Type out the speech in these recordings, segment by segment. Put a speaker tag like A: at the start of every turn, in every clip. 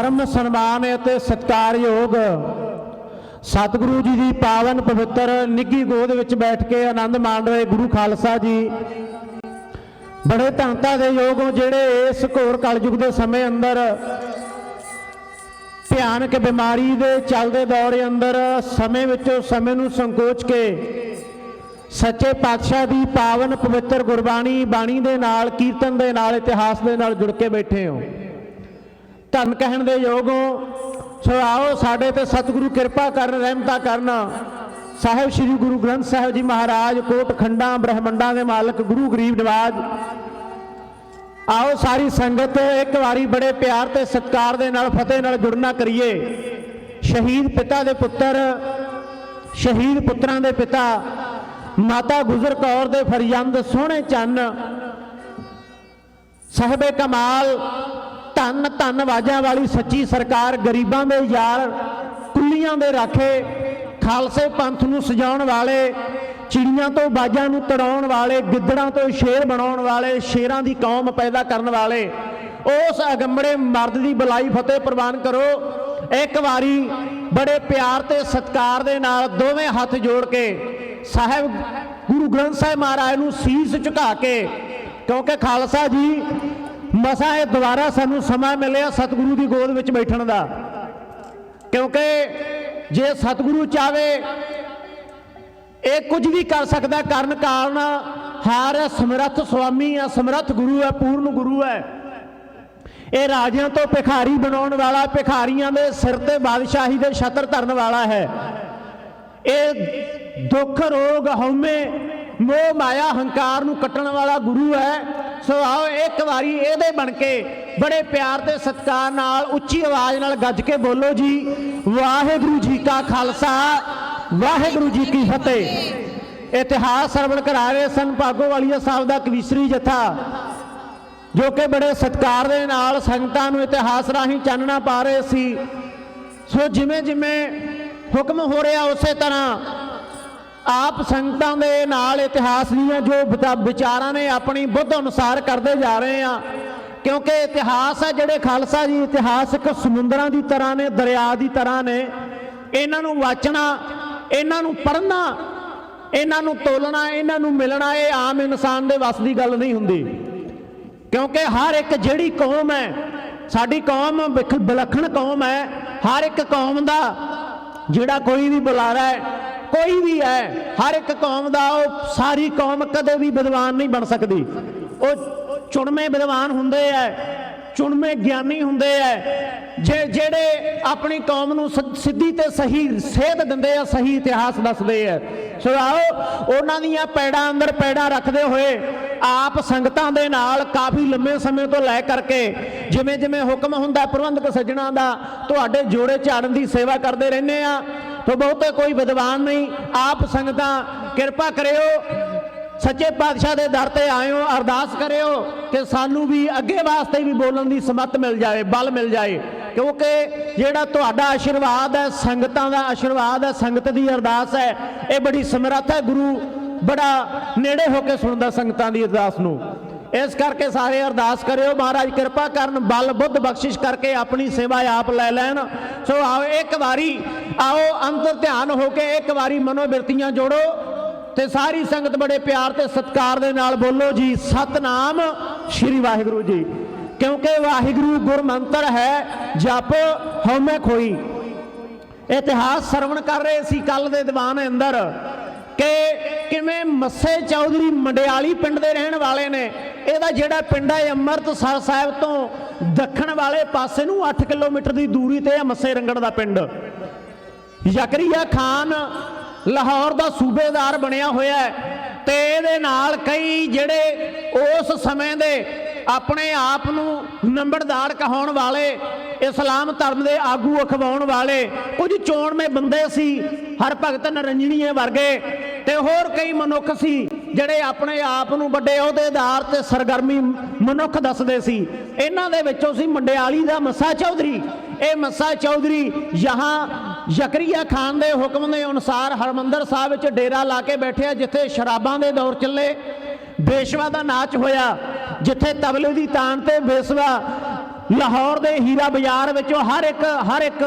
A: परम सन्मान ते सत्कारयोग सतगुरु जी की पावन पवित्र निघी गोद विच बैठ के आनंद मान रहे गुरु खालसा जी बड़े धनता दे योग हो जिहड़े इस घोर कलयुग के समय अंदर भयानक बीमारी दे चलदे दौर अंदर समय विचों समय नूं संकोच के सच्चे पातशाह की पावन पवित्र गुरबाणी बाणी दे नाल कीर्तन दे नाल इतिहास दे नाल जुड़ के बैठे हो धन कहण दे योग हो। सो आओ साडे ते सतगुरु किरपा करन रहमता करन साहिब श्री गुरु ग्रंथ साहिब जी महाराज कोट खंडा ब्रह्मंडा के मालक गुरु गरीब नवाज आओ सारी संगत एक बारी बड़े प्यार ते सत्कार दे नाल फतेह नाल जुड़ना करिए। शहीद पिता दे पुत्र शहीद पुत्रां दे पिता माता गुजर कौर दे फरजंद सोहणे चन्न साहिबे कमाल धन धन वाजा वाली सच्ची सरकार गरीबां दे यार कुल्लियां दे राखे खालसे पंथ नूं सजाउण वाले चिड़ियां तो बाजां नूं तड़ाउण वाले गिद्दड़ां तो शेर बनाउण वाले शेरां दी कौम पैदा करन वाले उस अगंबड़े मर्द दी बुलाई फतेह प्रवान करो। एक बारी बड़े प्यार ते सत्कार दे नाल दोवें हथ जोड़ के साहिब गुरु ग्रंथ साहिब महाराज नूं सीस झुका के क्योंकि खालसा जी मसा ये दोबारा सानू समा मिले सतगुरु की गोद में बैठण का क्योंकि जे सतगुरु चाहे ये कुछ भी कर सकता करन कारण हार है समर्थ स्वामी है समर्थ गुरु है पूर्ण गुरु है ये राजियां तो भिखारी बनाने वाला भिखारियों के सिर ते बादशाही के छत्र धरन वाला है ये दुख रोग हौमे मोह माया हंकार नूं कट्टण वाला गुरु है। सो आओ एक बारी ये बन के बड़े प्यार ते सत्कार नाल उच्ची आवाज नाल गज के बोलो जी वाहिगुरू जी का खालसा वाहिगुरू जी की फतेह। इतिहास सरवण करा रहे सन भागोवालिया साहब का कविसरी जथा जो कि बड़े सत्कार दे नाल संगतां नूं इतिहास राही चानना पा रहे सी। सो जिमें जिमें हुक्म हो रहा उस तरह आप संगतां दे नाल इतिहास दीयां जो विचारां ने अपनी बुद्ध अनुसार करते जा रहे हैं क्योंकि इतिहास है जिहड़े खालसा जी इतिहास एक समुद्रां की तरह ने दरिया की तरह ने इन्हां नूं वाचना इन्हां नूं पढ़ना इन्हां नूं तोलना इन्हां नूं मिलना ये आम इंसान दे वस की गल नहीं हुंदी क्योंकि हर एक जिहड़ी कौम है साडी कौम विलखण कौम है हर एक कौम का जिहड़ा कोई भी बुलारा है कोई भी है हर एक कौम का सारी कौम कदे भी विद्वान नहीं बन सकती वो चुणमे विद्वान हुंदे है चुणमे ज्ञानी हुंदे है जेड़े अपनी कौम नूं सीधी ते सही सेध दिंदे आ सही इतिहास दसदे है। सो आओ उन्हां दीयां पैड़ां अंदर पैड़ां रखदे होए आप संगतां दे नाल काफ़ी लंबे समय तो लै करके जिमें जिमें हुक्म हुंदा प्रबंधक सज्जणां दा तुहाडे जोड़े झाड़न की सेवा करते रहने आ। तो बहुते कोई विद्वान नहीं आप संगतां किरपा करियो सच्चे पातशाह के दर ते आयो अरदास करियो कि सानू भी अगे वास्ते भी बोलने की समर्थ मिल जाए बल मिल जाए क्योंकि जिहड़ा तुहाडा आशीर्वाद है संगतां दा आशीर्वाद है संगत की अरदास है ये बड़ी समर्थ है गुरु बड़ा नेड़े होकर सुनदा संगतां की अरदास नूं। इस करके सारे अरदास करियो महाराज किरपा करन बल बुद्ध बख्शिश करके अपनी सेवा आप लै लैन। सो आओ एक बारी आओ अंतर ध्यान होके एक बारी मनोबिरतियां जोड़ो ते सारी संगत बड़े प्यार ते सत्कार दे नाल बोलो जी सतनाम श्री वाहिगुरू जी क्योंकि वाहिगुरू गुरमंत्र है जप हौमे खोई। इतिहास सरवण कर रहे सी कल दे दीवान अंदर कि किवें मस्से चौधरी मंडियाली पिंड दे रहण वाले ने इहदा जिहड़ा पिंड है अमृतसर साहिब तो दक्षिण वाले पासे नूं 8 किलोमीटर की दूरी ते मस्से रंगड़ दा पिंड ज़करिया खान लाहौर का सूबेदार बनया होया है ते इहदे नाल कई जिहड़े उस समय दे अपने आप नूं नंबरदार कहाउण वाले इस्लाम धर्म के आगू अखवाउण वाले कुछ चोणवें बंदे सी हरभगत नरंजनीए वर्गे ते होर कई मनुख सी जिहड़े अपने आप नूं वड्डे अहुदेदार ते सरगर्मी मनुख दसदे सी। इन्हां दे विचों सी मंडियाली दा मस्सा चौधरी। ये मस्सा चौधरी यहाँ ज़करिया खान के हुक्म के अनुसार हरमंदर साहब विच डेरा ला के बैठे जिथे शराबां दे दौर चले बेशवा का नाच होया जिथे तबले की तान ते बेसवा ਲਾਹੌਰ ਦੇ ਹੀਰਾ ਬਾਜ਼ਾਰ ਵਿੱਚੋਂ ਹਰ ਇੱਕ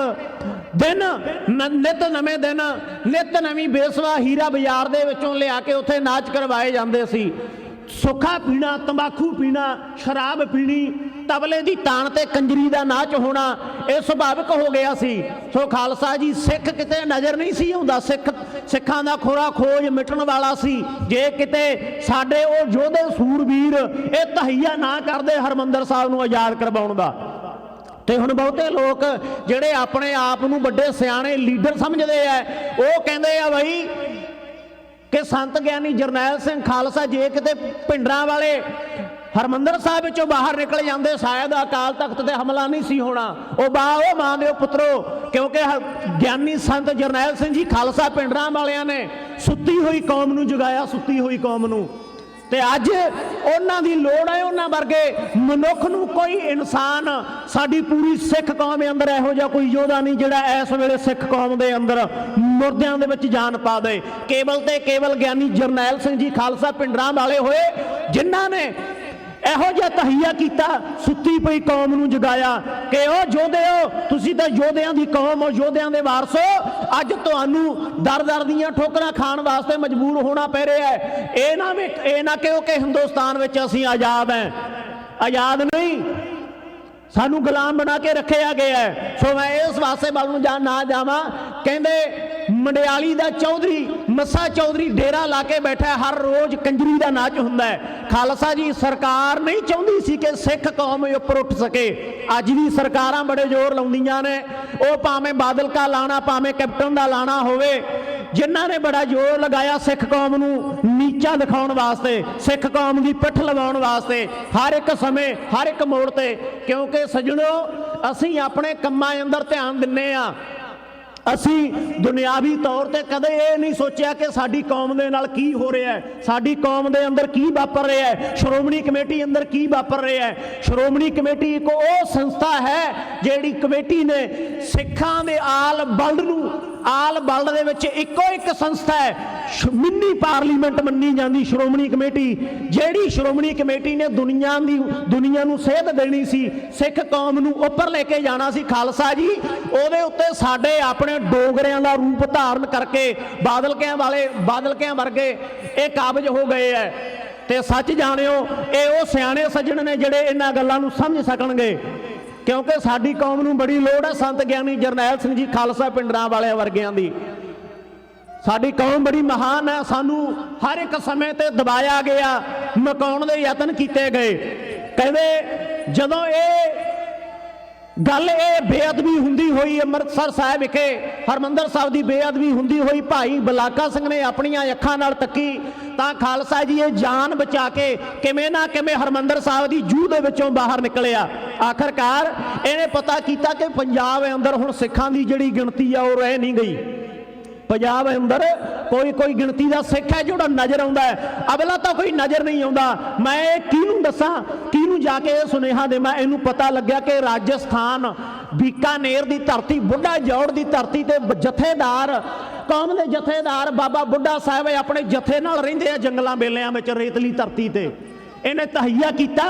A: ਦਿਨ ਨਿਤ ਨਵੇਂ ਦਿਨ ਨਿਤ ਨਵੀਂ ਬੇਸਵਾ ਹੀਰਾ ਬਾਜ਼ਾਰ ਦੇ ਵਿੱਚੋਂ ਲਿਆ ਕੇ ਉੱਥੇ ਨਾਚ ਕਰਵਾਏ ਜਾਂਦੇ ਸੀ। ਸੁੱਖਾ ਪੀਣਾ, ਤੰਬਾਕੂ ਪੀਣਾ, ਸ਼ਰਾਬ ਪੀਣੀ, ਤਬਲੇ ਦੀ ਤਾਣ ਤੇ ਕੰਜਰੀ ਦਾ ਨਾਚ ਹੋਣਾ ਇਹ ਸੁਭਾਵਿਕ ਹੋ ਗਿਆ ਸੀ। ਸੋ ਖਾਲਸਾ ਜੀ ਸਿੱਖ ਕਿਤੇ ਨਜ਼ਰ ਨਹੀਂ ਸੀ ਆਉਂਦਾ, ਸਿੱਖਾਂ ਦਾ ਖੋਰਾ ਖੋਜ ਮਿਟਣ ਵਾਲਾ ਸੀ। ਜੇ ਕਿਤੇ ਸਾਡੇ ਉਹ ਯੋਧੇ ਸੂਰਬੀਰ ਇਹ ਤਹਈਆ ਨਾ ਕਰਦੇ ਹਰਮੰਦਰ ਸਾਹਿਬ ਨੂੰ ਆਜ਼ਾਦ ਕਰਵਾਉਣ ਦਾ। ਤੇ ਹੁਣ ਬਹੁਤੇ ਲੋਕ ਜਿਹੜੇ ਆਪਣੇ ਆਪ ਨੂੰ ਵੱਡੇ ਸਿਆਣੇ ਲੀਡਰ ਸਮਝਦੇ ਆ, ਉਹ ਕਹਿੰਦੇ ਆ ਬਈ ਕਿ ਸੰਤ ਗਿਆਨੀ ਜਰਨੈਲ ਸਿੰਘ ਖਾਲਸਾ ਜੇ ਕਿਤੇ ਭਿੰਡਰਾਂ ਵਾਲੇ ਹਰਮੰਦਰ ਸਾਹਿਬ ਵਿੱਚੋਂ ਬਾਹਰ ਨਿਕਲ ਜਾਂਦੇ ਸ਼ਾਇਦ ਅਕਾਲ ਤਖਤ ਤੇ ਹਮਲਾ ਨਹੀਂ ਸੀ ਹੋਣਾ। ਉਹ ਮਾਂ ਦਿਓ ਪੁੱਤਰੋ, ਕਿਉਂਕਿ ਗਿਆਨੀ ਸੰਤ ਜਰਨੈਲ ਸਿੰਘ ਜੀ ਖਾਲਸਾ ਭਿੰਡਰਾਂ ਵਾਲਿਆਂ ਨੇ ਸੁੱਤੀ ਹੋਈ ਕੌਮ ਨੂੰ ਜਗਾਇਆ, ਸੁੱਤੀ ਹੋਈ ਕੌਮ ਨੂੰ। ਤੇ ਅੱਜ ਉਹਨਾਂ ਦੀ ਲੋੜ ਹੈ, ਉਹਨਾਂ ਵਰਗੇ ਮਨੁੱਖ ਨੂੰ ਕੋਈ ਇਨਸਾਨ ਸਾਡੀ ਪੂਰੀ ਸਿੱਖ ਕੌਮ ਅੰਦਰ ਇਹੋ ਜਿਹਾ ਕੋਈ ਯੋਧਾ ਨਹੀਂ ਜਿਹੜਾ ਇਸ ਵੇਲੇ ਸਿੱਖ ਕੌਮ ਦੇ ਅੰਦਰ ਮੁਰਦਿਆਂ ਦੇ ਵਿੱਚ ਜਾਨ ਪਾ ਦੇ। ਕੇਵਲ ਤੇ ਕੇਵਲ ਗਿਆਨੀ ਜਰਨੈਲ ਸਿੰਘ ਜੀ ਖਾਲਸਾ ਭਿੰਡਰਾਂ ਵਾਲੇ ਹੋਏ ਜਿਨ੍ਹਾਂ ਨੇ ਇਹੋ ਜਿਹਾ ਤਹਈਆ ਕੀਤਾ, ਸੁੱਤੀ ਪਈ ਕੌਮ ਨੂੰ ਜਗਾਇਆ ਕਿ ਉਹ ਯੋਧੇ ਹੋ, ਤੁਸੀਂ ਤਾਂ ਯੋਧਿਆਂ ਦੀ ਕੌਮ ਹੋ, ਯੋਧਿਆਂ ਦੇ ਵਾਰਸ ਹੋ। ਅੱਜ ਤੁਹਾਨੂੰ ਦਰ ਦੀਆਂ ਠੋਕਰਾਂ ਖਾਣ ਵਾਸਤੇ ਮਜਬੂਰ ਹੋਣਾ ਪੈ ਰਿਹਾ ਹੈ। ਇਹ ਨਾ ਕਿਉਂ ਕਿ ਹਿੰਦੁਸਤਾਨ ਵਿੱਚ ਅਸੀਂ ਆਜ਼ਾਦ ਹੈ, ਆਜ਼ਾਦ ਨਹੀਂ, ਸਾਨੂੰ ਗੁਲਾਮ ਬਣਾ ਕੇ ਰੱਖਿਆ ਗਿਆ ਹੈ। ਸੋ ਮੈਂ ਇਸ ਵਾਸਤੇ ਵੱਲ ਨੂੰ ਨਾ ਜਾਵਾਂ। ਕਹਿੰਦੇ ਮੰਡਿਆਲੀ ਦਾ ਚੌਧਰੀ ਮੱਸਾ ਚੌਧਰੀ ਡੇਰਾ ਲਾ ਕੇ ਬੈਠਾ, ਹਰ ਰੋਜ਼ ਕੰਜਰੀ ਦਾ ਨਾਚ ਹੁੰਦਾ ਹੈ। ਖਾਲਸਾ ਜੀ ਸਰਕਾਰ ਨਹੀਂ ਚਾਹੁੰਦੀ ਸੀ ਕਿ ਸਿੱਖ ਕੌਮ ਉੱਪਰ ਉੱਠ ਸਕੇ। ਅੱਜ ਵੀ ਸਰਕਾਰਾਂ ਬੜੇ ਜ਼ੋਰ ਲਾਉਂਦੀਆਂ ਨੇ, ਉਹ ਭਾਵੇਂ ਬਾਦਲ ਕਾ ਲਾਣਾ ਭਾਵੇਂ ਕੈਪਟਨ ਦਾ ਲਾਣਾ ਹੋਵੇ, ਜਿਨ੍ਹਾਂ ਨੇ ਬੜਾ ਜ਼ੋਰ ਲਗਾਇਆ ਸਿੱਖ ਕੌਮ ਨੂੰ ਨੀਚਾ ਦਿਖਾਉਣ ਵਾਸਤੇ, ਸਿੱਖ ਕੌਮ ਦੀ ਪਿੱਠ ਲਵਾਉਣ ਵਾਸਤੇ, ਹਰ ਇੱਕ ਸਮੇਂ ਹਰ ਇੱਕ ਮੋੜ ਤੇ। ਕਿਉਂਕਿ ਸੱਜਣੋ ਅਸੀਂ ਆਪਣੇ ਕੰਮਾਂ ਅੰਦਰ ਧਿਆਨ ਦਿੰਨੇ ਆ, ਅਸੀਂ ਦੁਨਿਆਵੀ ਤੌਰ ਤੇ ਕਦੇ ਇਹ ਨਹੀਂ ਸੋਚਿਆ ਕਿ ਸਾਡੀ ਕੌਮ ਦੇ ਨਾਲ ਕੀ ਹੋ ਰਿਹਾ ਹੈ, ਸਾਡੀ ਕੌਮ ਦੇ ਅੰਦਰ ਕੀ ਵਾਪਰ ਰਿਹਾ ਹੈ, ਸ਼੍ਰੋਮਣੀ ਕਮੇਟੀ ਅੰਦਰ ਕੀ ਵਾਪਰ ਰਿਹਾ ਹੈ। ਸ਼੍ਰੋਮਣੀ ਕਮੇਟੀ ਇੱਕ ਉਹ ਸੰਸਥਾ ਹੈ ਜਿਹੜੀ ਕਮੇਟੀ ਨੇ ਸਿੱਖਾਂ ਦੇ ਆਲ ਬਲਦ ਦੇ ਵਿੱਚ ਇੱਕੋ ਇੱਕ ਸੰਸਥਾ ਹੈ, ਮਿੰਨੀ ਪਾਰਲੀਮੈਂਟ ਮੰਨੀ ਜਾਂਦੀ ਸ਼੍ਰੋਮਣੀ ਕਮੇਟੀ। ਜਿਹੜੀ ਸ਼੍ਰੋਮਣੀ ਕਮੇਟੀ ਨੇ ਦੁਨੀਆ ਨੂੰ ਸੇਧ ਦੇਣੀ ਸੀ, ਸਿੱਖ ਕੌਮ ਨੂੰ ਉੱਪਰ ਲੈ ਕੇ ਜਾਣਾ ਸੀ। ਖਾਲਸਾ ਜੀ ਉਹਦੇ ਉੱਤੇ ਸਾਡੇ ਆਪਣੇ ਡੋਗਰਿਆਂ ਦਾ ਰੂਪ ਧਾਰਨ ਕਰਕੇ ਬਾਦਲਕਿਆਂ ਵਰਗੇ ਇਹ ਕਾਬਜ ਹੋ ਗਏ ਹੈ। ਤੇ ਸੱਚ ਜਾਣਿਓ ਇਹ ਉਹ ਸਿਆਣੇ ਸੱਜਣ ਨੇ ਜਿਹੜੇ ਇਹਨਾਂ ਗੱਲਾਂ ਨੂੰ ਸਮਝ ਸਕਣਗੇ, ਕਿਉਂਕਿ ਸਾਡੀ ਕੌਮ ਨੂੰ ਬੜੀ ਲੋੜ ਹੈ ਸੰਤ ਗਿਆਨੀ ਜਰਨੈਲ ਸਿੰਘ ਜੀ ਖਾਲਸਾ ਭਿੰਡਰਾਂ ਵਾਲਿਆਂ ਵਰਗਿਆਂ ਦੀ। ਸਾਡੀ ਕੌਮ ਬੜੀ ਮਹਾਨ ਹੈ, ਸਾਨੂੰ ਹਰ ਇੱਕ ਸਮੇਂ ਤੇ ਦਬਾਇਆ ਗਿਆ, ਮਕਾਉਣ ਦੇ ਯਤਨ ਕੀਤੇ ਗਏ। ਕਹਿੰਦੇ ਜਦੋਂ ਇਹ ਗੱਲ ਬੇਅਦਬੀ ਹੁੰਦੀ ਹੋਈ ਅੰਮ੍ਰਿਤਸਰ ਸਾਹਿਬ ਵਿਖੇ ਹਰਮੰਦਰ ਸਾਹਿਬ ਦੀ ਬੇਅਦਬੀ ਹੁੰਦੀ ਹੋਈ ਭਾਈ ਬਲਾਕਾ ਸਿੰਘ ਨੇ ਆਪਣੀਆਂ ਅੱਖਾਂ ਨਾਲ ਤੱਕੀ ਤਾਂ ਖਾਲਸਾ ਜੀ ਇਹ ਜਾਨ ਬਚਾ ਕੇ ਕਿਵੇਂ ਨਾ ਕਿਵੇਂ ਹਰਮੰਦਰ ਸਾਹਿਬ ਦੀ ਜੂਹ ਦੇ ਵਿੱਚੋਂ ਬਾਹਰ ਨਿਕਲਿਆ। ਆਖਰਕਾਰ ਇਹਨੇ ਪਤਾ ਕੀਤਾ ਕਿ ਪੰਜਾਬ ਅੰਦਰ ਹੁਣ ਸਿੱਖਾਂ ਦੀ ਜਿਹੜੀ ਗਿਣਤੀ ਆ ਉਹ ਰਹਿ ਨਹੀਂ ਗਈ। ਪੰਜਾਬ ਅੰਦਰ ਕੋਈ ਗਿਣਤੀ ਦਾ ਸਿੱਖ ਹੈ ਜਿਹੜਾ ਨਜ਼ਰ ਆਉਂਦਾ ਹੈ, ਅਗਲਾ ਤਾਂ ਕੋਈ ਨਜ਼ਰ ਨਹੀਂ ਆਉਂਦਾ। ਮੈਂ ਕਿਹਨੂੰ ਦੱਸਾਂ, ਕਿਹਨੂੰ ਜਾ ਕੇ ਇਹ ਸੁਨੇਹਾ ਦੇਵਾਂ। ਇਹਨੂੰ ਪਤਾ ਲੱਗਿਆ ਕਿ ਰਾਜਸਥਾਨ ਬੀਕਾਨੇਰ ਦੀ ਧਰਤੀ, ਬੁੱਢਾ ਜੌੜ ਦੀ ਧਰਤੀ ਤੇ ਜਥੇਦਾਰ, ਕੌਮ ਦੇ ਜਥੇਦਾਰ ਬਾਬਾ ਬੁੱਢਾ ਸਾਹਿਬ ਆਪਣੇ ਜਥੇ ਨਾਲ ਰਹਿੰਦੇ ਆ ਜੰਗਲਾਂ ਬੇਲਿਆਂ ਵਿੱਚ ਰੇਤਲੀ ਧਰਤੀ ਤੇ। ਇਹਨੇ ਤਹਈਆ ਕੀਤਾ,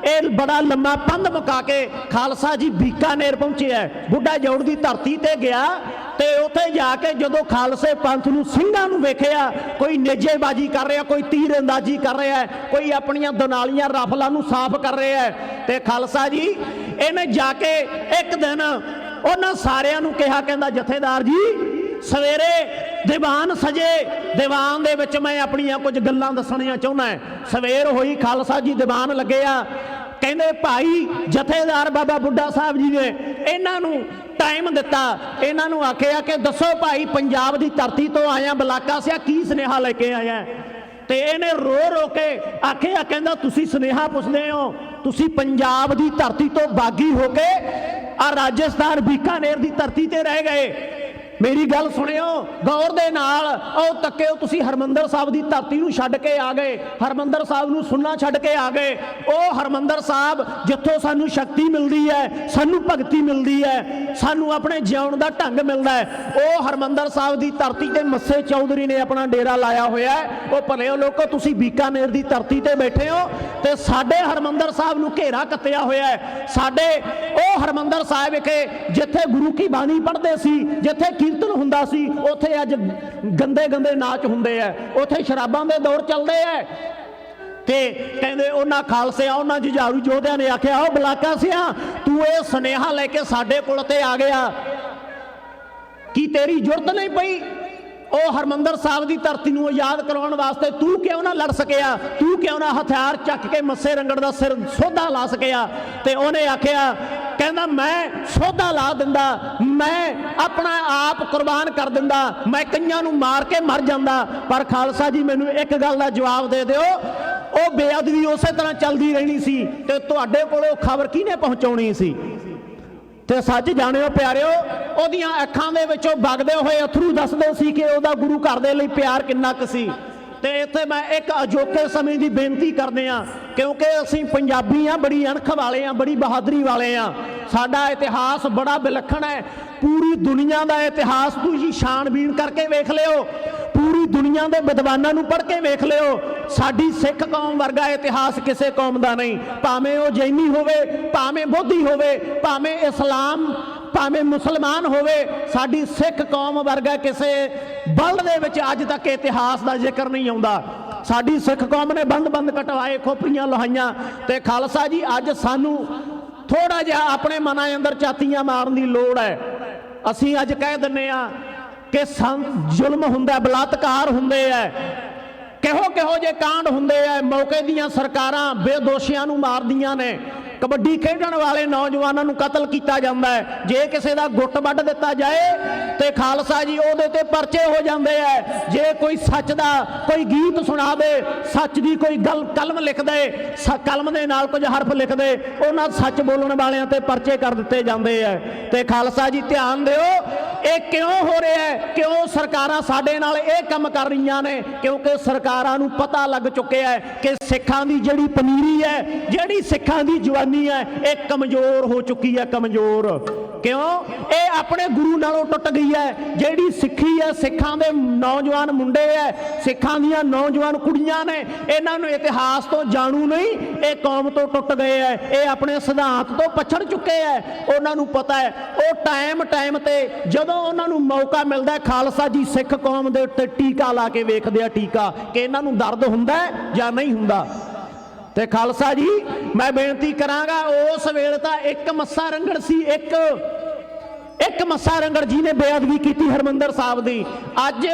A: ਇਹ ਬੜਾ ਲੰਮਾ ਪੰਧ ਮੁਕਾ ਕੇ ਖਾਲਸਾ ਜੀ ਬੀਕਾਨੇਰ ਪਹੁੰਚਿਆ, ਬੁੱਢਾ ਜੌੜ ਦੀ ਧਰਤੀ ਤੇ ਗਿਆ। ਤੇ ਉੱਥੇ ਜਾ ਕੇ ਜਦੋਂ ਖਾਲਸੇ ਪੰਥ ਨੂੰ ਸਿੰਘਾਂ ਨੂੰ ਵੇਖਿਆ, ਕੋਈ ਨੇਜੇਬਾਜ਼ੀ ਕਰ ਰਿਹਾ, ਕੋਈ ਤੀਰ ਅੰਦਾਜ਼ੀ ਕਰ ਰਿਹਾ, ਕੋਈ ਆਪਣੀਆਂ ਦੁਨਾਲੀਆਂ ਰਾਫਲਾਂ ਨੂੰ ਸਾਫ਼ ਕਰ ਰਿਹਾ, ਤੇ ਖਾਲਸਾ ਜੀ ਇਹਨੇ ਜਾ ਕੇ ਇੱਕ ਦਿਨ ਉਹਨਾਂ ਸਾਰਿਆਂ ਨੂੰ ਕਿਹਾ, ਕਹਿੰਦਾ ਜਥੇਦਾਰ ਜੀ ਸਵੇਰੇ ਦੀਵਾਨ ਸਜੇ, ਦੀਵਾਨ ਦੇ ਵਿੱਚ ਮੈਂ ਆਪਣੀਆਂ ਕੁਝ ਗੱਲਾਂ ਦੱਸਣੀਆਂ ਚਾਹੁੰਦਾ। ਸਵੇਰ ਹੋਈ, ਖਾਲਸਾ ਜੀ ਦੀਵਾਨ ਲੱਗੇ ਆ। ਕਹਿੰਦੇ ਭਾਈ ਜਥੇਦਾਰ ਬਾਬਾ ਬੁੱਢਾ ਸਾਹਿਬ ਜੀ ਨੇ ਇਹਨਾਂ ਨੂੰ ਟਾਈਮ ਦਿੱਤਾ, ਇਹਨਾਂ ਨੂੰ ਆਖਿਆ ਕਿ ਦੱਸੋ ਭਾਈ ਪੰਜਾਬ ਦੀ ਧਰਤੀ ਤੋਂ ਆਇਆ ਬਲਾਕਾ ਸਿਆ ਕੀ ਸੁਨੇਹਾ ਲੈ ਕੇ ਆਇਆ। ਤੇ ਇਹਨੇ ਰੋ ਰੋ ਕੇ ਆਖਿਆ, ਕਹਿੰਦਾ ਤੁਸੀਂ ਸੁਨੇਹਾ ਪੁੱਛਦੇ ਹੋ, ਤੁਸੀਂ ਪੰਜਾਬ ਦੀ ਧਰਤੀ ਤੋਂ ਬਾਗੀ ਹੋ ਕੇ ਆ ਰਾਜਸਥਾਨ ਬੀਕਾਨੇਰ ਦੀ ਧਰਤੀ ਤੇ ਰਹਿ ਗਏ। मेरी गल सुनियो गौर दे नाल। ओ तक्किओ तुसी हरमंदर साहब की धरती नूं छड्ड के आ गए, हरमंदर साहब नूं सुनना छड्ड के आ गए। ओ हरमंदर साहब जिथों सानू शक्ति मिलती है, सानू भगती मिलती है, सानू अपने जिउण दा ढंग मिलता है, ओ हरमंदर साहब की धरती ते मस्से चौधरी ने अपना डेरा लाया होया है। ओ भलेओ लोको तुसी बीकानेर की धरती ते बैठे हो ते साडे हरमंदर साहब नूं घेरा कत्तिया होया है। साडे ओ हरमंदर साहब विखे जिथे गुरु की बाणी पढ़ते सी, जिथे कीर्तन हुंदा सी, उथे अज गंदे गंदे नाच हुंदे है, उथे शराबां दे दौर चलदे है। ते कहंदे उन्हां खालसिਆਂ उन्हां जुझारू योधिਆਂ ने आख्या ओ बलाका सिया तू ये सुनेहा लैके साडे कोल ते आ गया, की तेरी जुरत नहीं पई ओ हरमंदर साहब की धरती नूं याद करवाउण वास्ते? तू क्यों ना लड़ सकिया, तू क्यों ना हथियार चक के मस्से रंगड़ दा सिर सोधा ला सकिया? ते उहने आख्या कहंदा मैं सोधा ला दिंदा, मैं अपना आप कुर्बान कर दिंदा, मैं कईयां नूं मार के मर जांदा। पर खालसा जी मैनूं एक गल दा जवाब दे दिओ, ओ बेअदबी उस तरह चलती रहनी सी ते तुहाडे कोल खबर किहने पहुंचाउणी सी? ते सच जाणिओ प्यारिओ ओहदियां अखां दे विचों वगदे होए अथरू दसदे सी कि ओहदा गुरु घर दे लई प्यार किन्ना क सी। ते इत्थे मैं एक अजोके समय की बेनती करदे आ, क्योंकि असीं पंजाबी आ, बड़ी अणख वाले आ, बड़ी बहादरी वाले आ, साडा इतिहास बड़ा विलखण है। पूरी दुनिया का इतिहास तुसीं छाणबीन करके वेख लिओ, पूरी दुनिया के विद्वानां नूं पढ़ के वेख लिओ, साडी सिख कौम वर्गा इतिहास किसी कौम का नहीं, भावें वो जैनी होवे, भावें बोधी होवे, भावें इस्लाम, भावें मुसलमान होवे, साडी सिख कौम वर्गा किसी वर्ल्ड दे विच अज तक इतिहास का जिक्र नहीं आउंदा। साडी सिख कौम ने बंद बंद कटवाए, खोपड़ियां लहाइयां। ते खालसा जी अज सानू थोड़ा जिहा अपने मनां अंदर चातियां मारन की लोड़ है। असीं अज कह दिंने आ कि जुल्म हुंदा, बलात्कार हुंदे है, किहो किहो जे कांड हुंदे है, मौके दियां सरकारां बेदोशियां नूं मारदियां ने, कबड्डी खेडण वाले नौजवानों नूं कतल किया जाता है। जे किसी का गुट वड्ढ दिता जाए तो खालसा जी उहदे ते परचे हो जाते हैं। जे कोई सच का कोई गीत सुना दे, सच की कोई गल कलम लिख दे, कलम के नाल कुछ हरफ लिख दे, उन्हां सच बोलण वालियां ते परचे कर दिते जाते हैं। ते खालसा जी ध्यान दिओ, ये क्यों हो रहा है? क्यों सरकारां साडे नाल ये काम कर रही ने? क्योंकि सरकारां नूं पता लग चुके है कि सिखां दी जिहड़ी पनीरी है, जिहड़ी सिखां दी जवानी है, ये कमजोर हो चुकी है। कमजोर क्यों? ये अपने गुरु नालों टुट गई है। जिहड़ी सिक्खी है, सिखां दे नौजवान मुंडे है, सिखां दियां नौजवान कुड़ियां ने, इन्हां नूं इतिहास तो जाणू नहीं, ये कौम तो टुट गए है, ये अपने सिद्धांत तो पछड़ चुके हैं। उन्हां नूं पता है वो टाइम टाइम ते जदों उन्हां नूं मौका मिलदा है, खालसा जी सिख कौम दे उत्ते टीका ला के वेखदे आ, टीका कि इन्हां नूं दर्द हुंदा है जां नहीं हुंदा। ते खालसा जी मैं बेनती करांगा, उस वेले तां एक मस्सा रंगड़ सी, एक मस्सा रंगड़ जी ने बेअदबी की हरमंदर साहब की। अज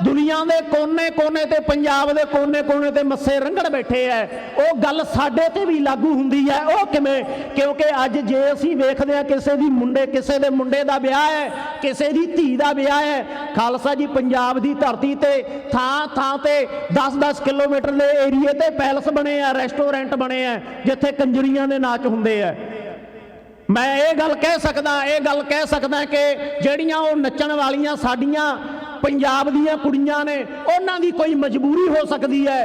A: दुनिया के कोने कोने ते, पंजाब के कोने कोने ते मस्से रंगड़ बैठे है। वो गल साडे ते भी लागू हुंदी है। वो किवें? क्योंकि अज जे असीं वेखदे हां किसी दी मुंडे, किसी दे मुंडे दा ब्याह है, किसी दी धी दा ब्याह है, खालसा जी पंजाब की धरती ते थां थां ते 10-10 किलोमीटर के एरिए ते पैलस बने हैं, रेस्टोरेंट बने हैं, जिथे कंजरियां दे नाच हुंदे है। मैं ये गल कह सकदा कि ਜਿਹੜੀਆਂ ਉਹ नचण वालियां साडियां पंजाब दीयां कुड़ियां ने, उन्हां दी कोई मजबूरी हो सकती है,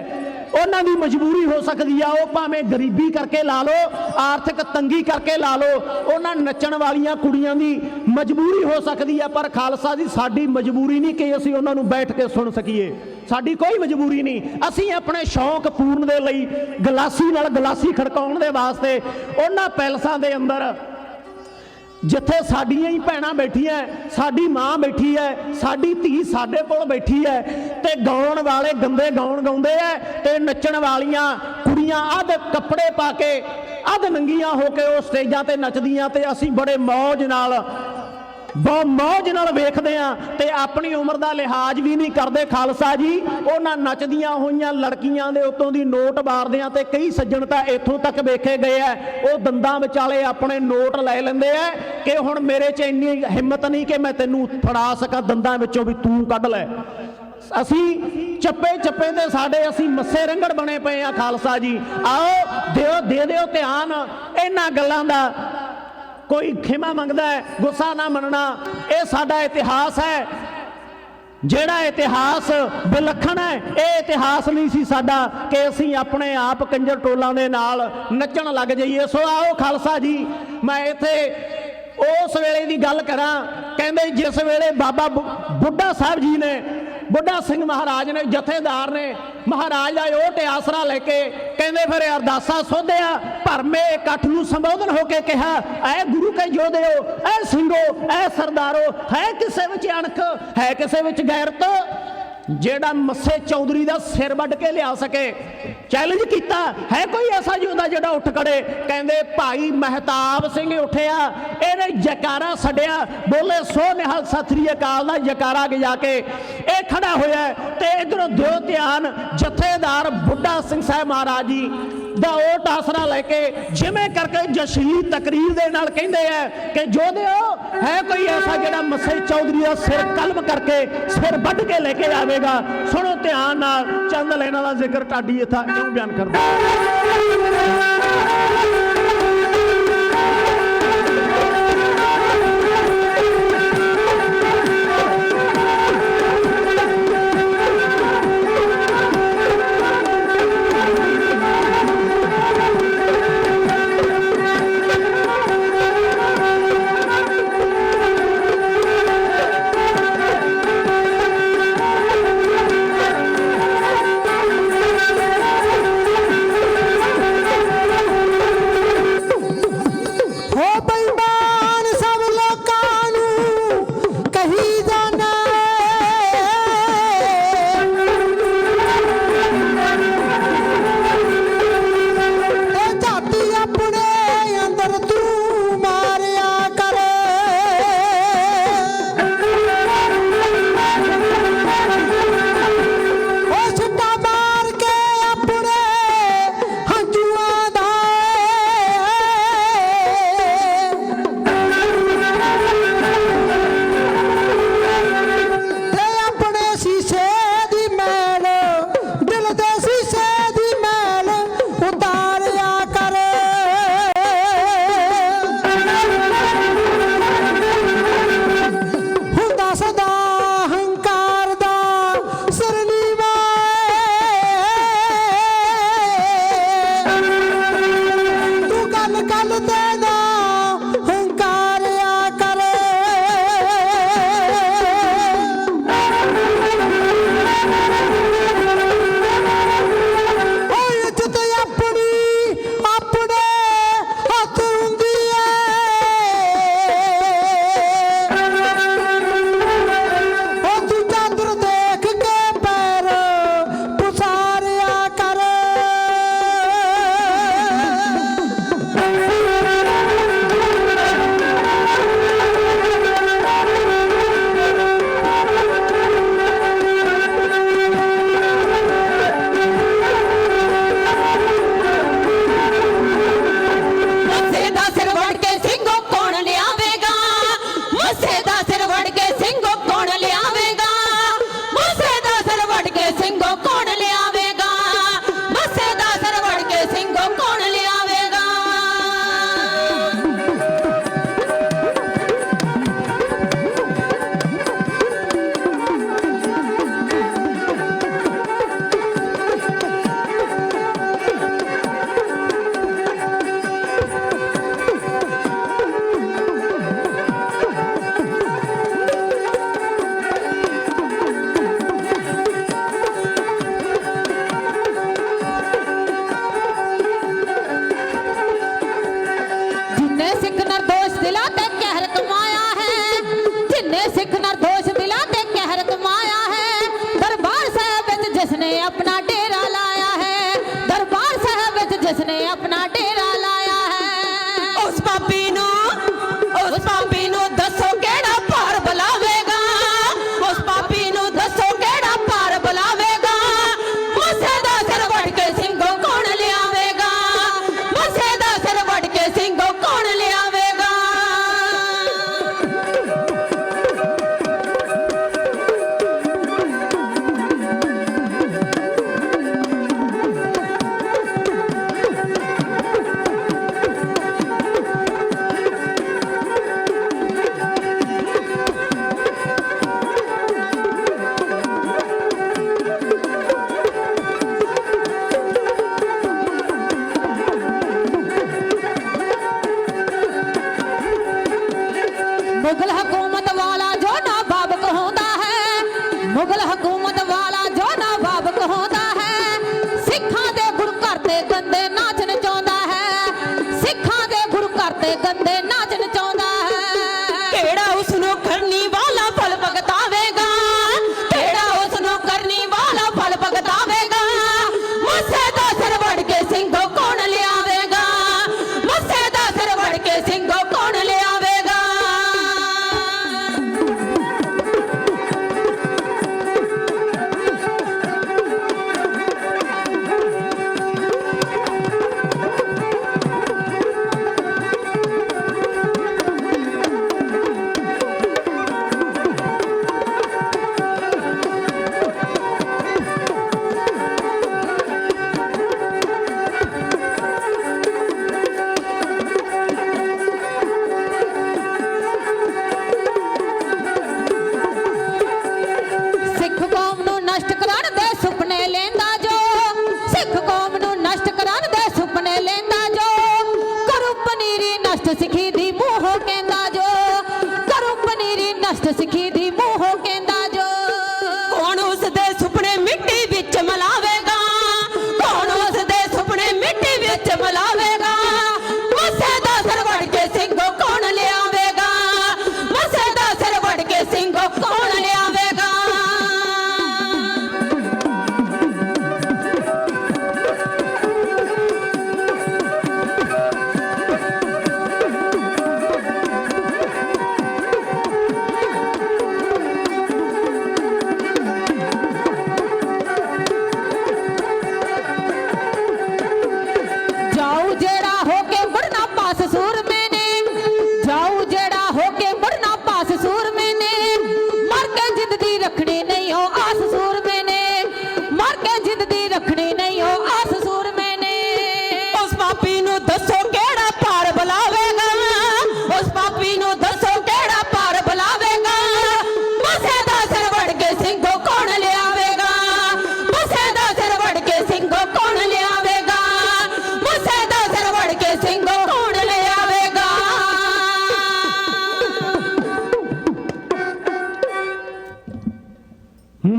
A: उन्हां दी मजबूरी हो सकती है। वो भावें गरीबी करके ला लो, आर्थिक तंगी करके ला लो, उन्हां नचण वालियां कुड़ियां दी मजबूरी हो सकती है। पर खालसा जी साडी मजबूरी नहीं कि असीं उन्हां नूं बैठ के सुन सकीए, साडी कोई मजबूरी नहीं। असीं अपने शौक पूर्ण दे लई गलासी नाल गलासी खड़काउण दे वास्ते उन्हां पैलसां दे अंदर जिथे साडियां ही भैणां बैठियां, साडी माँ बैठी है, साडी धी साडे कोल बैठी है, ते गाउण वाले गंदे गाउण गाउंदे है, ते नचण वालियां कुड़ियां अध कपड़े पा के अध नंगियां होके वो स्टेजां ते नचदियां, ते असीं बड़े मौज नाल वेखदे आ ते अपनी उम्र का लिहाज भी नहीं करते। खालसा जी उन्हां नचदियां होईयां लड़कियां दे उत्तों दी नोट मारदे आ, ते कई सज्जण तां इत्थों तक वेखे गए है, वो दंदां विचाले अपने नोट लै लैंदे आ कि हुण मेरे च इन्नी हिम्मत नहीं कि मैं तैनूं फड़ा सकां दंदां विचों भी तूं कढ लै। असी चप्पे चप्पे ते साडे असी मस्से रंगड़ बने पे आ। खालसा जी आओ दे दिओ ध्यान इन्हां गल्लां दा। कोई खिमा मंगदा है, गुस्सा ना मनना, ये साडा इतिहास है। ਜਿਹੜਾ ਇਤਿਹਾਸ ਵਿਲੱਖਣ ਹੈ, ਇਹ ਇਤਿਹਾਸ ਨਹੀਂ ਸੀ ਸਾਡਾ ਕਿ ਅਸੀਂ ਆਪਣੇ ਆਪ ਕੰਜਰ ਟੋਲਾਂ ਦੇ ਨਾਲ ਨੱਚਣ ਲੱਗ ਜਾਈਏ। ਸੋ ਆਓ ਖਾਲਸਾ ਜੀ, ਮੈਂ ਇੱਥੇ ਉਸ ਵੇਲੇ ਦੀ ਗੱਲ ਕਰਾਂ। ਕਹਿੰਦੇ ਜਿਸ ਵੇਲੇ ਬਾਬਾ ਬੁੱਢਾ ਸਾਹਿਬ ਜੀ ਨੇ, ਬੁੱਢਾ ਸਿੰਘ ਮਹਾਰਾਜ ਨੇ, ਜਥੇਦਾਰ ਨੇ ਮਹਾਰਾਜ ਦਾ ਓਟ ਆਸਰਾ ਲੈ ਕੇ ਕਹਿੰਦੇ ਫਿਰ ਅਰਦਾਸਾ ਸੋਧਿਆ, ਭਰਮੇ ਇਕੱਠ ਨੂੰ ਸੰਬੋਧਨ ਹੋ ਕੇ ਕਿਹਾ, ਐ ਗੁਰੂ ਕੇ ਯੋਧਿਓ, ਐ ਸਿੰਘੋ, ਐ ਸਰਦਾਰੋ, ਹੈ ਕਿਸੇ ਵਿੱਚ ਅਣਖ, ਹੈ ਕਿਸੇ ਵਿੱਚ ਗੈਰਤ, ਜਿਹੜਾ ਮੱਸੇ ਚੌਧਰੀ ਦਾ ਸਿਰ ਵੱਢ ਕੇ ਲਿਆ ਸਕੇ। ਚੈਲੰਜ ਕੀਤਾ, ਹੈ ਕੋਈ ਐਸਾ ਯੋਧਾ ਜਿਹੜਾ ਉੱਠ ਖੜੇ? ਕਹਿੰਦੇ ਭਾਈ ਮਹਿਤਾਬ ਸਿੰਘ ਉੱਠਿਆ, ਇਹਨੇ ਜੈਕਾਰਾ ਛੱਡਿਆ, ਬੋਲੇ ਸੋ ਨਿਹਾਲ ਸਤਿ ਸ੍ਰੀ ਅਕਾਲ ਦਾ ਜੈਕਾਰਾ ਗਿਜਾ ਕੇ ਇਹ ਖੜਾ ਹੋਇਆ। ਤੇ ਇਧਰੋਂ ਦਿਓ ਧਿਆਨ, ਜਥੇਦਾਰ ਬੁੱਢਾ ਸਿੰਘ ਸਾਹਿਬ ਮਹਾਰਾਜ ਜੀ ਦਾ ਓਟ ਆਸਰਾ ਲੈ ਕੇ ਜਿਵੇਂ ਕਰਕੇ ਜਸ਼ੀਲੀ ਤਕਰੀਰ ਦੇ ਨਾਲ ਕਹਿੰਦੇ ਆ ਕਿ ਜੋਧਿਓ, ਹੈ ਕੋਈ ਐਸਾ ਜਿਹੜਾ ਮੱਸੇ ਚੌਧਰੀ ਦਾ ਸਿਰ ਕਲਮ ਕਰਕੇ ਸਿਰ ਵੱਢ ਕੇ ਲੈ ਕੇ ਆਵੇਗਾ? ਸੁਣੋ ਧਿਆਨ ਨਾਲ, ਚੰਦ ਲੈਣਾ ਦਾ ਜ਼ਿਕਰ ਢਾਡੀ ਇੱਥਾ ਇਉਂ ਬਿਆਨ ਕਰਦਾ।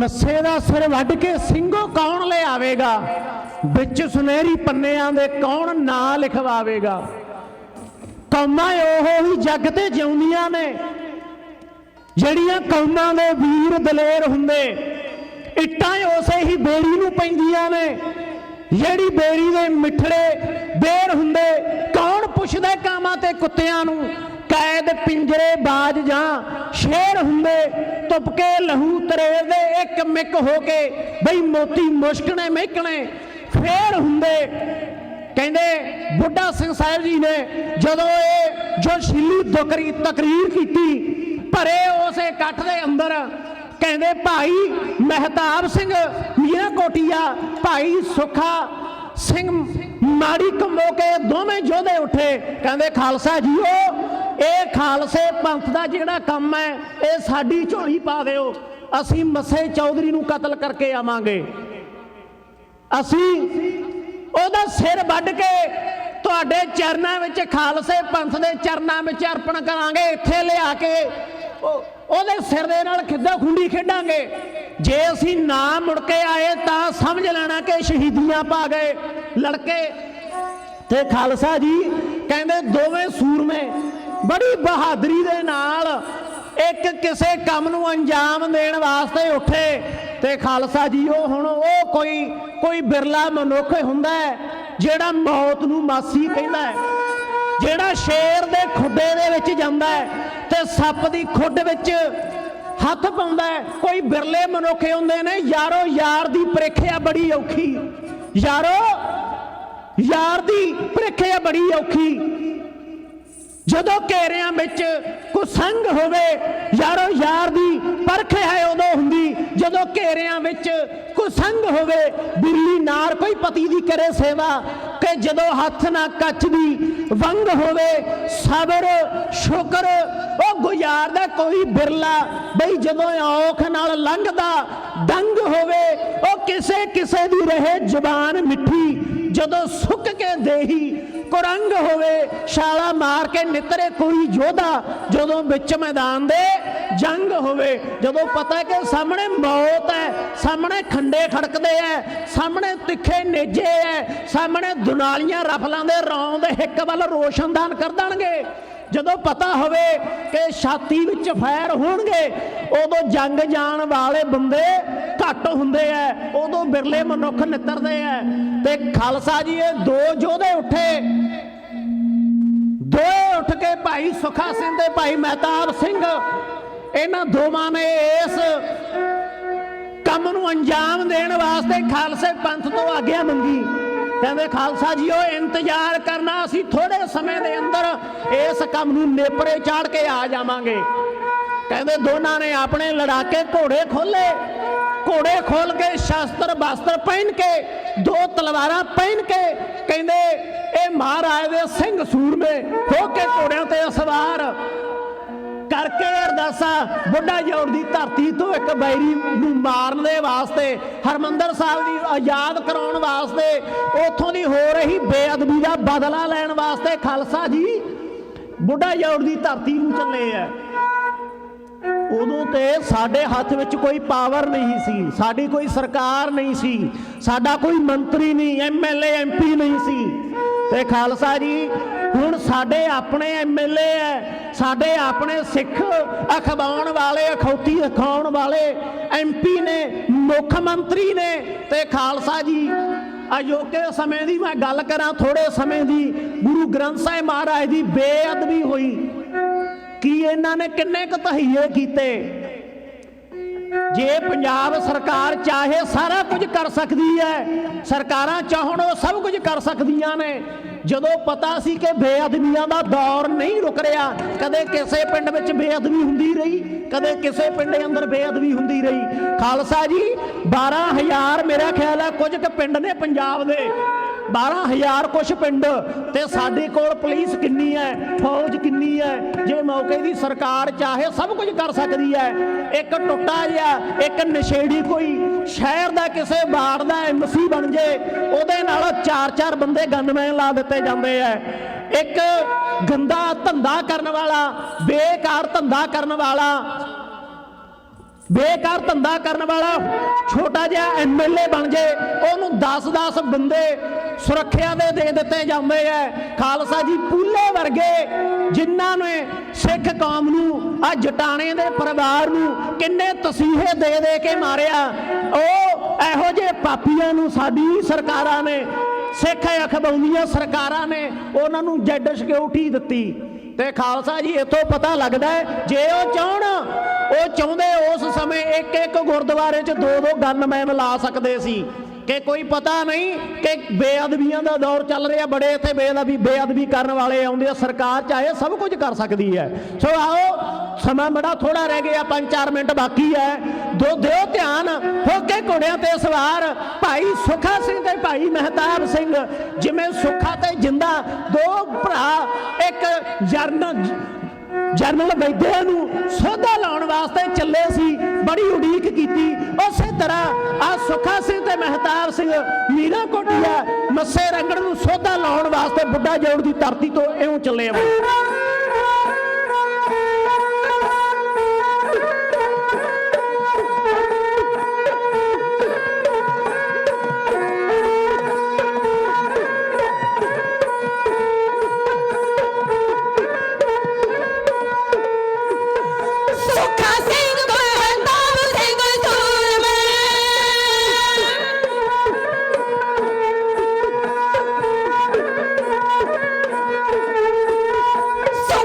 A: जस्से दा सिर वढ़ के ਸਿੰਘੋ कौन ले आवेगा, बिच सुनहरी पन्नियां दे कौन ना लिखवावेगा। कौमां ओहो ही जग ते जिउंदियां ने ਜਿਹੜੀਆਂ ਕੌਮਾਂ ਦੇ ਵੀਰ ਦਲੇਰ ਹੁੰਦੇ, ਇੱਟਾਂ ਉਸੇ ਹੀ ਬੇੜੀ ਨੂੰ ਪੈਂਦੀਆਂ ਨੇ ਜਿਹੜੀ ਬੇੜੀ ਦੇ ਮਿੱਠੜੇ ਬੇਰ ਹੁੰਦੇ। ਕੌਣ ਪੁੱਛਦਾ ਕਾਮਾਂ ਤੇ ਕੁੱਤਿਆਂ ਨੂੰ, ਕੈਦ ਪਿੰਜਰੇ ਬਾਜ ਜਾਂ ਸ਼ੇਰ ਹੁੰਦੇ। ਤੁਪਕੇ ਲਹੂ ਤਰੇਰ ਦੇ ਇੱਕ ਮਿੱਕ ਹੋ ਕੇ ਬਈ ਮੋਤੀ ਮੁਸ਼ਕਣੇ ਮਹਿਕਣੇ ਫੇਰ ਹੁੰਦੇ। ਕਹਿੰਦੇ ਬੁੱਢਾ ਸਿੰਘ ਸਾਹਿਬ ਜੀ ਨੇ ਜਦੋਂ ਇਹ ਜੋਸ਼ੀਲੀ ਤਕਰੀਰ ਕੀਤੀ ਭਰੇ ਉਸ ਇਕੱਠ ਦੇ ਅੰਦਰ, ਕਹਿੰਦੇ ਭਾਈ ਮਹਿਤਾਬ ਸਿੰਘ ਮੀਆਂ ਕੋਟੀਆ, ਭਾਈ ਸੁੱਖਾ ਸਿੰਘ ਮਾੜੀ ਕੰਬੋ ਕੇ ਦੋਵੇਂ ਯੋਧੇ ਉੱਠੇ। ਕਹਿੰਦੇ ਖਾਲਸਾ ਜੀਓ, ਇਹ ਖਾਲਸੇ ਪੰਥ ਦਾ ਜਿਹੜਾ ਕੰਮ ਹੈ ਇਹ ਸਾਡੀ ਝੋਲੀ ਪਾ ਦਿਓ, ਅਸੀਂ ਮੱਸੇ ਚੌਧਰੀ ਨੂੰ ਕਤਲ ਕਰਕੇ ਆਵਾਂਗੇ, ਅਸੀਂ ਉਹਦਾ ਸਿਰ ਵੱਢ ਕੇ ਤੁਹਾਡੇ ਚਰਨਾਂ ਵਿੱਚ ਖਾਲਸੇ ਪੰਥ ਦੇ ਚਰਨਾਂ ਵਿੱਚ ਅਰਪਣ ਕਰਾਂਗੇ, ਇੱਥੇ ਲਿਆ ਕੇ ਉਹਦੇ ਸਿਰ ਦੇ ਨਾਲ ਖਿੱਦਾ ਖੁੰਡੀ ਖੇਡਾਂਗੇ। ਜੇ ਅਸੀਂ ਨਾ ਮੁੜ ਕੇ ਆਏ ਤਾਂ ਸਮਝ ਲੈਣਾ ਕਿ ਸ਼ਹੀਦੀਆਂ ਪਾ ਗਏ ਲੜਕੇ। ਤੇ ਖਾਲਸਾ ਜੀ ਕਹਿੰਦੇ ਦੋਵੇਂ ਸੂਰਮੇ ਬੜੀ ਬਹਾਦਰੀ ਦੇ ਨਾਲ ਇੱਕ ਕਿਸੇ ਕੰਮ ਨੂੰ ਅੰਜਾਮ ਦੇਣ ਵਾਸਤੇ ਉੱਠੇ। ਤੇ ਖਾਲਸਾ ਜੀ ਉਹ ਹੁਣ ਉਹ ਕੋਈ ਬਿਰਲਾ ਮਨੁੱਖ ਹੁੰਦਾ ਹੈ ਜਿਹੜਾ ਮੌਤ ਨੂੰ ਮਾਸੀ ਕਹਿੰਦਾ ਹੈ, ਜਿਹੜਾ ਸ਼ੇਰ ਦੇ ਖੁੱਡੇ ਦੇ ਵਿੱਚ ਜਾਂਦਾ ਹੈ ਤੇ ਸੱਪ ਦੀ ਖੁੱਡ ਵਿੱਚ ਹੱਥ ਪਾਉਂਦਾ ਹੈ। ਕੋਈ ਬਿਰਲੇ ਮਨੁੱਖ ਹੁੰਦੇ ਨੇ ਯਾਰੋ ਯਾਰ ਦੀ ਪ੍ਰੀਖਿਆ ਬੜੀ ਔਖੀ, ਯਾਰੋ ਯਾਰ ਦੀ ਪ੍ਰੀਖਿਆ ਬੜੀ ਔਖੀ। ਜਦੋਂ ਘੇਰਿਆਂ ਵਿੱਚ ਕੋਈ ਸੰਗ ਹੋਵੇ ਯਾਰੋ ਯਾਰ ਦੀ ਪਰਖ ਹੈ ਉਦੋਂ ਹੁੰਦੀ, ਜਦੋਂ ਘੇਰਿਆਂ ਵਿੱਚ ਕੋਈ ਸੰਗ ਹੋਵੇ। ਬਿਰਲੀ ਨਾਰ ਕੋਈ ਪਤੀ ਦੀ ਕਰੇ ਸੇਵਾ, ਕਿ ਜਦੋਂ ਹੱਥ ਨਾ ਕੱਚ ਦੀ ਵੰਗ ਹੋਵੇ। ਸਬਰ ਸ਼ੁਕਰ ਉਹ ਗੁਜ਼ਾਰਦਾ ਕੋਈ ਬਿਰਲਾ, ਬਈ ਜਦੋਂ ਔਖ ਨਾਲ ਲੰਘਦਾ ਦੰਗ ਹੋਵੇ। ਉਹ ਕਿਸੇ ਦੀ ਰਹੇ ਜ਼ੁਬਾਨ ਮਿੱਠੀ, ਜਦੋਂ ਸੁੱਕ ਕੇ ਦੇਹੀ ਕੁਰੰਗ ਹੋਵੇ। ਛਾਲਾ ਮਾਰ ਕੇ ਨਿਤਰੇ ਕੋਈ ਯੋਧਾ, ਜਦੋਂ ਵਿੱਚ ਮੈਦਾਨ ਦੇ ਜੰਗ ਹੋਵੇ। ਜਦੋਂ ਪਤਾ ਕਿ ਸਾਹਮਣੇ ਮੌਤ ਹੈ, ਸਾਹਮਣੇ ਖੰਡੇ ਖੜਕਦੇ ਐ, ਸਾਹਮਣੇ ਤਿੱਖੇ ਨੇਜੇ ਐ, ਸਾਹਮਣੇ ਦੁਨਾਲੀਆਂ ਰਫਲਾਂ ਦੇ ਰੌਂਦ ਹਿੱਕ ਵੱਲ ਰੋਸ਼ਨਦਾਨ ਕਰ ਦੇਣਗੇ। ਜਦੋਂ ਪਤਾ ਹੋਵੇ ਕਿ ਛਾਤੀ ਵਿੱਚ ਫੈਰ ਹੋਣਗੇ, ਉਦੋਂ ਜੰਗ ਜਾਣ ਵਾਲੇ ਬੰਦੇ ਘੱਟ ਹੁੰਦੇ ਐ, ਉਦੋਂ ਬਿਰਲੇ ਮਨੁੱਖ ਨਿੱਤਰਦੇ ਐ। ਤੇ ਖਾਲਸਾ ਜੀ ਇਹ ਦੋ ਯੋਧੇ ਉੱਠੇ, ਦੋਏ ਉੱਠ ਕੇ ਭਾਈ ਸੁੱਖਾ ਸਿੰਘ ਤੇ ਭਾਈ ਮਹਿਤਾਬ ਸਿੰਘ, ਇਹਨਾਂ ਦੋਵਾਂ ਨੇ ਇਸ ਕੰਮ ਨੂੰ ਅੰਜਾਮ ਦੇਣ ਵਾਸਤੇ ਖਾਲਸੇ ਪੰਥ ਤੋਂ ਆਗਿਆ ਮੰਗੀ। ਕਹਿੰਦੇ ਖਾਲਸਾ ਜੀ ਉਹ ਇੰਤਜ਼ਾਰ ਕਰਨਾ, ਅਸੀਂ ਥੋੜੇ ਸਮੇਂ ਦੇ ਅੰਦਰ ਇਸ ਕੰਮ ਨੂੰ ਨੇਪਰੇ ਚਾੜ ਕੇ ਆ ਜਾਵਾਂਗੇ। ਕਹਿੰਦੇ ਦੋਨਾਂ ਨੇ ਆਪਣੇ ਲੜਾਕੇ ਘੋੜੇ ਖੋਲੇ, ਘੋੜੇ ਖੋਲ ਕੇ ਸ਼ਸਤਰ ਬਸਤਰ ਪਹਿਨ ਕੇ, ਦੋ ਤਲਵਾਰਾਂ ਪਹਿਨ ਕੇ, ਕਹਿੰਦੇ ਇਹ ਮਹਾਰਾਜ ਦੇ ਸਿੰਘ ਸੂਰਮੇ ਹੋ ਕੇ ਘੋੜਿਆਂ ਤੇ ਸਵਾਰ ਕਰਕੇ ਅਰਦਾਸਾਂ ਬੁੱਢਾ ਜੋੜ ਦੀ ਧਰਤੀ ਤੋਂ ਇੱਕ ਬੈਰੀ ਨੂੰ ਮਾਰਨ ਦੇ ਵਾਸਤੇ, ਹਰਮੰਦਰ ਸਾਹਿਬ ਦੀ ਆਜ਼ਾਦ ਕਰਾਉਣ ਵਾਸਤੇ, ਉੱਥੋਂ ਦੀ ਹੋ ਰਹੀ ਬੇਅਦਬੀ ਦਾ ਬਦਲਾ ਲੈਣ ਵਾਸਤੇ ਖਾਲਸਾ ਜੀ ਬੁੱਢਾ ਜੋੜ ਦੀ ਧਰਤੀ ਨੂੰ ਚੱਲੇ ਆ। ਉਦੋਂ ਤੇ ਸਾਡੇ ਹੱਥ ਵਿੱਚ ਕੋਈ ਪਾਵਰ ਨਹੀਂ ਸੀ, ਸਾਡੀ ਕੋਈ ਸਰਕਾਰ ਨਹੀਂ ਸੀ, ਸਾਡਾ ਕੋਈ ਮੰਤਰੀ ਨਹੀਂ, ਐਮਐਲਏ ਐਮਪੀ ਨਹੀਂ ਸੀ। ਤੇ ਖਾਲਸਾ ਜੀ ਹੁਣ ਸਾਡੇ ਆਪਣੇ ਐਮਐਲਏ ਐ, ਸਾਡੇ ਆਪਣੇ ਸਿੱਖ ਅਖਵਾਉਣ ਵਾਲੇ, ਅਖੌਤੀ ਅਖਾਉਣ ਵਾਲੇ ਐਮਪੀ ਨੇ, ਮੁੱਖ ਮੰਤਰੀ ਨੇ। ਤੇ ਖਾਲਸਾ ਜੀ ਅਜੋਕੇ ਸਮੇਂ ਦੀ ਮੈਂ ਗੱਲ ਕਰਾਂ, ਥੋੜੇ ਸਮੇਂ ਦੀ ਗੁਰੂ ਗ੍ਰੰਥ ਸਾਹਿਬ ਮਹਾਰਾਜ ਦੀ ਬੇਅਦਬੀ ਹੋਈ। ਕੀ ਇਹਨਾਂ ਨੇ ਕਿੰਨੇ ਕੁ ਤਹੀਏ ਕੀਤੇ। ਜੇ ਪੰਜਾਬ ਸਰਕਾਰ ਚਾਹੇ ਸਾਰਾ ਕੁਝ ਕਰ ਸਕਦੀ ਹੈ, ਸਰਕਾਰਾਂ ਚਾਹਣ ਉਹ ਸਭ ਕੁਝ ਕਰ ਸਕਦੀਆਂ ਨੇ। ਜਦੋਂ ਪਤਾ ਸੀ ਕਿ ਬੇਅਦਬੀਆਂ ਦਾ ਦੌਰ ਨਹੀਂ ਰੁਕ ਰਿਹਾ, ਕਦੇ ਕਿਸੇ ਪਿੰਡ ਵਿੱਚ ਬੇਅਦਬੀ ਹੁੰਦੀ ਰਹੀ, ਕਦੇ ਕਿਸੇ ਪਿੰਡ ਅੰਦਰ ਬੇਅਦਬੀ ਹੁੰਦੀ ਰਹੀ। ਖਾਲਸਾ ਜੀ 12,000 ਮੇਰਾ ਖਿਆਲ ਹੈ ਕੁਝ ਕੁ ਪਿੰਡ ਨੇ ਪੰਜਾਬ ਦੇ, 12,000 ਕੁਛ ਪਿੰਡ, ਤੇ ਸਾਡੇ ਕੋਲ ਪੁਲਿਸ ਕਿੰਨੀ ਹੈ, ਫੌਜ ਕਿੰਨੀ ਹੈ। ਜੇ ਮੌਕੇ ਦੀ ਸਰਕਾਰ ਚਾਹੇ ਸਭ ਕੁਝ ਕਰ ਸਕਦੀ ਹੈ। ਇੱਕ ਟੁੱਟਾ ਜਿਹਾ ਇੱਕ ਨਸ਼ੇੜੀ ਕੋਈ ਸ਼ਹਿਰ ਦਾ ਕਿਸੇ ਵਾਰਡ ਦਾ ਐਮਸੀ ਬਣ ਜੇ, ਉਹਦੇ ਨਾਲ 4-4 ਬੰਦੇ ਗਨਮੈਨ ਲਾ ਦਿੱਤੇ ਜਾਂਦੇ ਆ। ਇੱਕ ਗੰਦਾ ਧੰਦਾ ਕਰਨ ਵਾਲਾ, ਬੇਕਾਰ ਧੰਦਾ ਕਰਨ ਵਾਲਾ बेकार धंधा करने वाला छोटा जिहा MLA बन जाए ਉਹਨੂੰ 10-10 ਬੰਦੇ ਸੁਰੱਖਿਆ ਦੇ ਦਿੱਤੇ ਜਾਂਦੇ ਹੈ। ਖਾਲਸਾ ਜੀ ਪੂਲੇ ਵਰਗੇ ਜਿਨ੍ਹਾਂ ਨੇ ਸਿੱਖ ਕੌਮ ਨੂੰ ਆ ਜਟਾਣੇ ਦੇ ਪਰਿਵਾਰ ਨੂੰ ਕਿੰਨੇ ਤਸੀਹੇ ਦੇ ਕੇ ਮਾਰਿਆ, ਉਹ ਇਹੋ ਜਿਹੇ ਪਾਪੀਆਂ ਨੂੰ ਸਾਡੀ ਸਰਕਾਰਾਂ ਨੇ, ਸਿੱਖ ਅਖਵਾਉਂਦੀਆਂ ਸਰਕਾਰਾਂ ਨੇ ਉਹਨਾਂ ਨੂੰ ਜੈਡ ਸਿਕਿਉਰਿਟੀ ਦਿੱਤੀ। ਤੇ ਖਾਲਸਾ ਜੀ ਇੱਥੋਂ ਪਤਾ ਲੱਗਦਾ ਹੈ ਜੇ ਉਹ ਚਾਹਣ, ਉਹ ਚਾਹੁੰਦੇ ਉਸ ਸਮੇਂ ਇੱਕ ਗੁਰਦੁਆਰੇ 'ਚ 2-2 ਗਨਮੈਨ ਲਾ ਸਕਦੇ ਸੀ ਕਿ ਕੋਈ ਪਤਾ नहीं कि ਬੇਅਦਬੀਆਂ ਦਾ ਦੌਰ ਚੱਲ ਰਿਹਾ, ਬੜੇ ਇੱਥੇ ਬੇਅਦਬੀ ਕਰਨ ਵਾਲੇ ਆਉਂਦੇ ਆ, ਸਰਕਾਰ ਚਾਹੇ ਸਭ ਕੁਝ ਕਰ ਸਕਦੀ ਹੈ। ਸੋ ਆਓ, ਸਮਾਂ ਬੜਾ ਥੋੜਾ ਰਹਿ ਗਿਆ, 5-4 ਮਿੰਟ ਬਾਕੀ ਹੈ। ਦਿਓ ਧਿਆਨ ਹੋ ਕੇ ਘੋੜਿਆਂ ਤੇ ਸਵਾਰ ਭਾਈ ਸੁੱਖਾ ਸਿੰਘ ਤੇ ਭਾਈ ਮਹਿਤਾਬ ਸਿੰਘ, ਜਿਵੇਂ ਸੁੱਖਾ ਤੇ ਜਿੰਦਾ ਦੋ ਭਰਾ ਇੱਕ ਜਰਨਲ ਵੈਦਿਆ ਨੂੰ ਸੋਧਾ ਲਾਉਣ ਵਾਸਤੇ ਚੱਲੇ ਸੀ, ਬੜੀ ਉਡੀਕ ਕੀਤੀ। ਉਸੇ ਤਰ੍ਹਾਂ ਆ ਸੁੱਖਾ ਸਿੰਘ ਤੇ ਮਹਿਤਾਬ ਸਿੰਘ ਮੀਰਾ ਕੋਟੀਆ ਮੱਸੇ ਰੰਗੜ ਨੂੰ ਸੋਧਾ ਲਾਉਣ ਵਾਸਤੇ ਬੁੱਢਾ ਜੋੜ ਦੀ ਧਰਤੀ ਤੋਂ ਇਉਂ ਚੱਲੇ ਆ।
B: So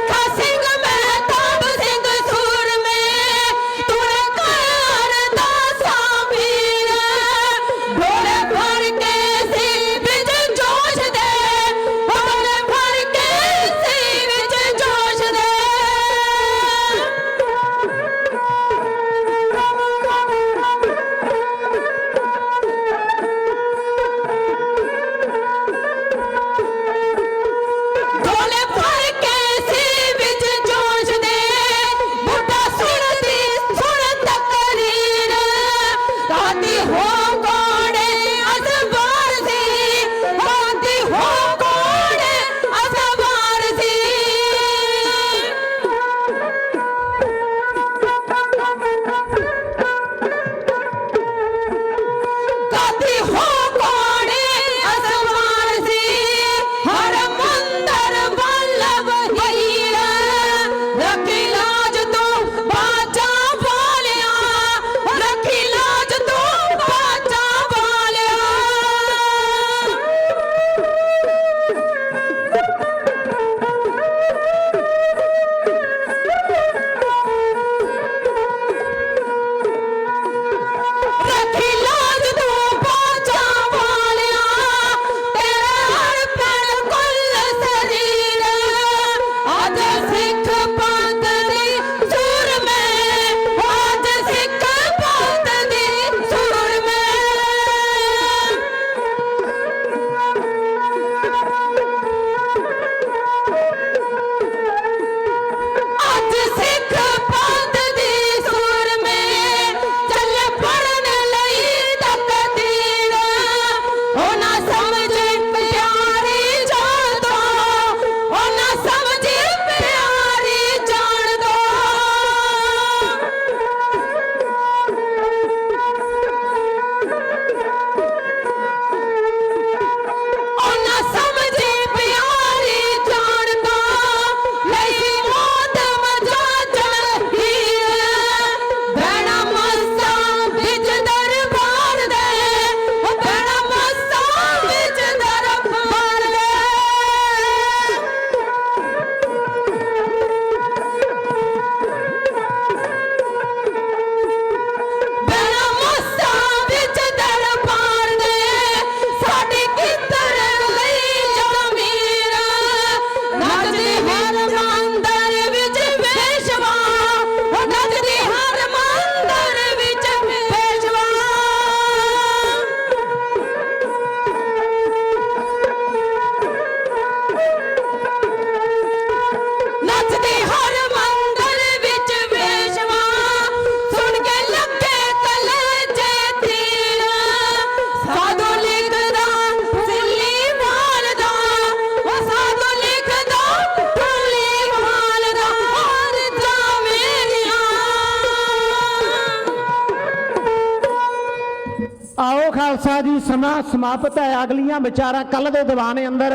A: ਖਾਲਸਾ ਜੀ। ਸਮਾਂ ਸਮਾਪਤ ਹੈ। ਅਗਲੀਆਂ ਵਿਚਾਰਾਂ ਕੱਲ ਦੇ ਦੀਵਾਨ ਅੰਦਰ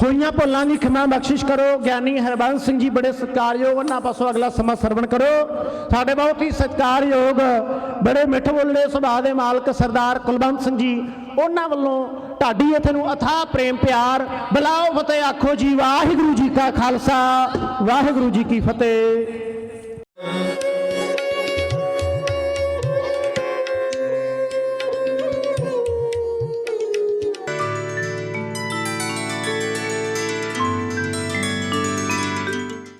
A: ਹੋਈਆਂ ਭੁੱਲਾਂ ਦੀ ਖਿਮਾ ਬਖਸ਼ਿਸ਼ ਕਰੋ। ਗਿਆਨੀ ਹਰਬੰਸ ਸਿੰਘ ਜੀ ਬੜੇ ਸਤਿਕਾਰਯੋਗ, ਉਹਨਾਂ ਪਾਸੋਂ ਅਗਲਾ ਸਮਾਂ ਸਰਵਣ ਕਰੋ। ਸਾਡੇ ਬਹੁਤ ਹੀ ਸਤਿਕਾਰਯੋਗ ਬੜੇ ਮਿੱਠ ਬੋਲੜੇ ਸੁਭਾਅ ਦੇ ਮਾਲਕ ਸਰਦਾਰ ਕੁਲਵੰਤ ਸਿੰਘ ਜੀ, ਉਹਨਾਂ ਵੱਲੋਂ ਢਾਡੀ ਇੱਥੇ ਨੂੰ ਅਥਾਹ ਪ੍ਰੇਮ ਪਿਆਰ। ਬੁਲਾਓ ਫਤਿਹ, ਆਖੋ ਜੀ ਵਾਹਿਗੁਰੂ ਜੀ ਕਾ ਖਾਲਸਾ, ਵਾਹਿਗੁਰੂ ਜੀ ਕੀ ਫਤਿਹ।